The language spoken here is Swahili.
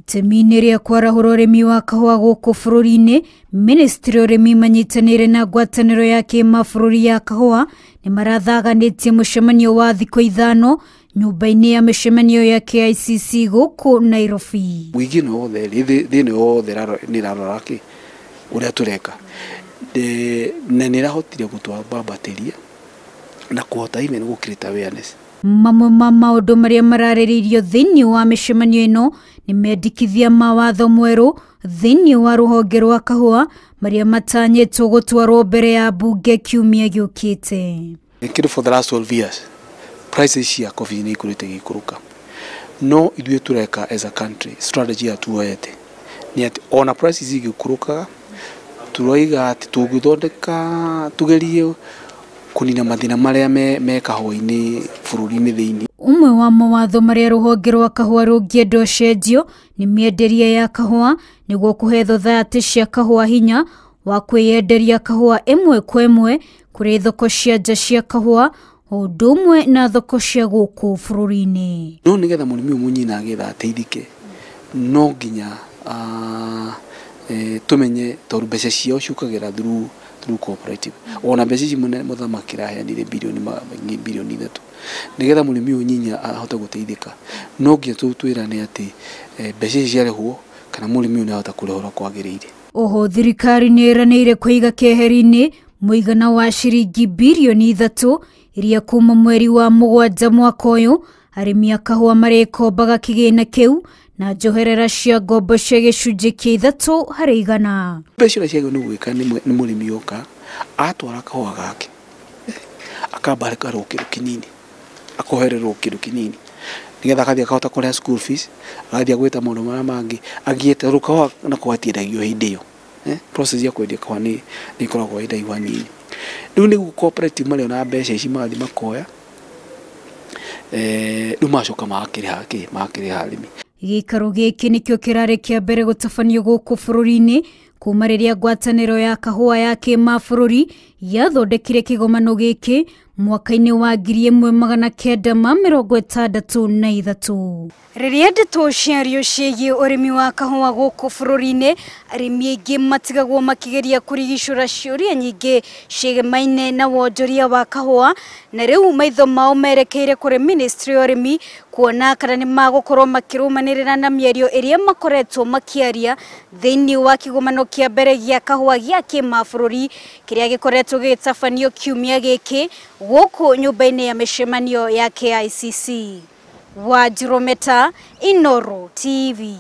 itemi rĩa kwarahũra ũrĩmi wa kahua gũkũ bũrũri-inĩ, Ministry ya ũrĩmi manyitanĩire na ngwataniro ya kimabururi ya kahua nĩ marathaganĩtie mũcemanio wa thikũ 5 nyũmba-inĩ ya mĩcemanio ya KICC gũkũ Nairobi. Wigi no the thĩinĩ wothe nĩ raroraki ũrĩa tũreka na nĩ rahotire gũtwambatĩria na kuhota even gũcreate awareness. Mamwe ma maũndũ marĩa mararĩrĩirio thĩinĩ wa mĩcemanio ĩno nĩ mendekithia mawatho mwerũ thĩinĩ wa ruhonge rwa kahua marĩa matanyĩtwo gũtwarwo mbere ya bunge kiumia gĩũkĩte. For the last 12 years prices cia coffee nĩ ikurĩte gĩikũrũka, no ithuĩ tũreka as a country strategy ya tuoete nĩ atĩ ona prices igĩikũrũkaga tũroiga atĩ tũgũthondeka tugerie kunina mathina marĩa me kahua-inĩ bũrũri-inĩ thĩinĩ. Umwe wa mawatho marĩa rũhonge rwa kahua rũngĩenda ũcenjio nĩ mĩenderia ya kahua niguo kũhe thothaiti cia kahua hinya wa kwĩyenderia kahua imwe kwa imwe kũrĩ thoko cia nja cia kahua o ũndũ ũmwe na thoko cia gũkũ bũrũri-inĩ. No nĩgetha mũrĩmi mũnyina agetha ateithĩke no nginya tumenye tondũ mbeca ciao ciũkagĩra through cooperative. Ona mbeca ici mũthamaki araheanire bilioni 3 nĩgetha mũrĩmi ũnyinya ahote gũteithĩka. No nginya twĩrane atĩ mbeca ici ciarĩhwo kana mũrĩmi nĩ ahota kũrĩhora kwagĩrĩire. Oho thirikari nĩ ĩranĩire kũiga keheri-inĩ mũigana wa ciringi bilioni 3 iria kuma mweri wa 7 mwaka ũyũ arĩmi a kahua marĩkombaga kĩgĩna kĩu na njoherera cia ngombo cia gĩcunjĩ kĩa 3 harĩ 100. Mbeca ciagwo nĩ gwĩka nĩ mũrĩmi yoka atwara kahua gake akabarĩka rũkĩrũ kĩnini akohererwo kĩndũ kĩnini nĩgetha akathia akahota kũrĩha school fees agathia gwĩta maũndũ marĩa mangĩ agĩete kahua na kwatiendagio hĩndĩ ĩyo. Process ya kwendia kahua nĩ ikoragwo ĩndaihu hanini. Rĩu nĩguo cooperative marĩ na mbeca ici magathi makoya rĩu macoka makĩrĩha arĩmi. Gĩikaro gĩkĩ nĩkĩo kĩrarĩ kĩa mbere gũtabanio gũkũ bũrũri-inĩ kuma rĩrĩa ngwataniro ya kahua ya kĩmabũrũri yathondekire kigomano gĩkĩ mwaka-inĩ wa 1963. Rĩrĩa ndeto ciario ciĩgiĩ ũrĩmi wa kahua gũkũ bũrũri-inĩ, arĩmi aingĩ matigagwo makĩgeria kũrigicũra ciũria nyingĩ ciĩgemaine na wonjoria wa kahua, na rĩu maitho mao merekeire kũrĩ Ministry ya ũrĩmi kuona kana nĩ magũkorwo makĩrũmanĩrĩra na mĩario ĩrĩa makoretwo makiaria thĩinĩ wa kigomano kĩa mbere gĩa kahua gĩa kĩmabũrũri kĩrĩa gĩkoretwo gĩgĩtabanio kiumia gĩkĩ gũkũ nyũmba-inĩ ya mĩcemanio ya KICC. Wajirometa, Inooro TV.